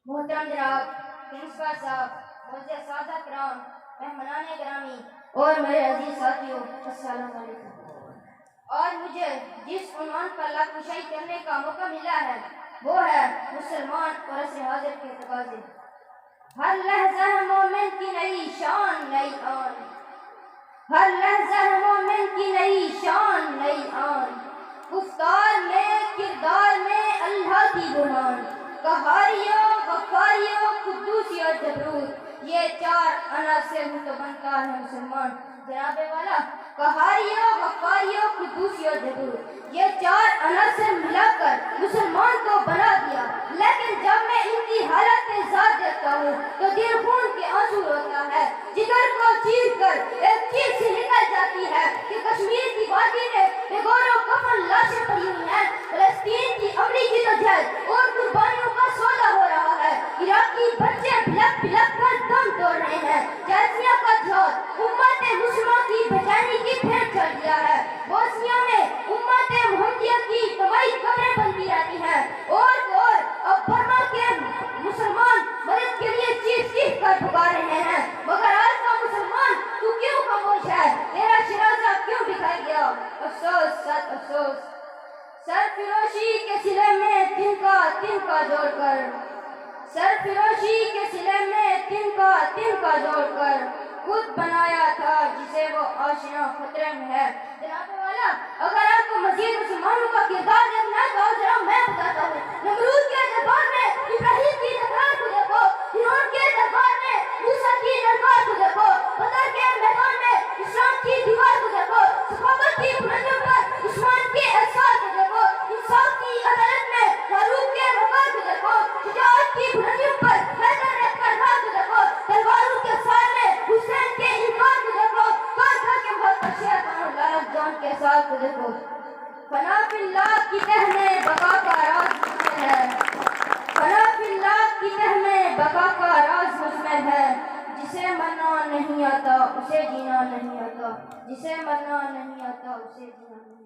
محترم جناب پرنسپل صاحب، معزز سادہ کرام، مہمانان گرامی اور میرے عزیز ساتھیوں، السلام علیکم۔ آج مجھے جس عنوان پر لفظ کرنے کا موقع ملا ہے وہ ہے مسلمان اور عصر حاضر کے تقاضے۔ ہر لحظہ ہے مومن کی نئی شان نئی آن، ہر لحظہ ہے مومن کی نئی شان نئی آن، گفتار میں کردار میں اللہ کی برہان، قہاریوں غفاریوں قدوسیوں جبروت، یہ چار عناصر ہوں تو بنتا ہے مسلمان۔ جناب والا، قہاریوں غفاریوں قدوسیوں جبروت، یہ چار عناصر ملا کر مسلمان کو بنا دیا، لیکن جب میں ان کی حالت میں ذات دیکھتا ہوں تو دل خون کے آنسو روتا ہے، جگر کو چیر کر ایک چیز سے نکل جاتی ہے کہ کشمیر کی وادی میں بے گور و کفن لاشیں پڑی ہوئی ہیں، فلسطین کی عملی جدوجہد اور قربانیوں کا سودا ہو رہا ہے، عراقی بچے بلک بلک کر دم توڑ رہے ہیں، جیسیاں کا جھوٹ امت مسلمہ کی بچانی کی پھیر چڑھ دیا ہے، بوسنیا میں امت محمدیہ کی تباہی قبریں بنتی رہتی ہیں، اور اب برما کے مسلمان مدد کے لیے چیخ چیخ کر پکار رہے ہیں، مگر آج کا مسلمان تو کیوں خاموش ہے؟ تیرا شرازہ کیوں دکھائی گیا؟ افسوس سچ افسوس، سرفروشی کے سلے میں تنکا جوڑ کر، سرفروشی کے سلے میں تنکا جوڑ کر خود بنایا تھا جسے وہ آشنا خطرے میں ہے۔ جناب والا، اگر آپ کو مزید مسلمانوں کا کردار دیکھنا ہے تو ذرا میں بتاتا ہوں۔ نمرود کے دربار میں ابراہیم کی تکرار کو دیکھو، فرعون کے دربار میں موسیٰ کی للکار کو دیکھو، بدر کے میدان میں اسلام کی دیوار کو دیکھو، سخاوت کی بلندیوں پر عثمان کے احساس کو دیکھو، انصاف کی عدالت میں فاروق کے وقار کو دیکھو، شجاعت کی بلندیوں پر حیدر کرار کو دیکھو، تلواروں کے سائے میں حسین کے انکار کو دیکھو، کارگل کے بہت اچھے لالچ جان کے ساتھ کو دیکھو۔ فنا فی اللہ کی تہ میں بقا کا راز مضمر ہے، فنا فی اللہ کی تہ میں بقا کا راز مضمر ہے، جسے مرنا نہیں آتا اسے جینا نہیں آتا، جسے مرنا نہیں آتا اسے جینا نہیں آتا۔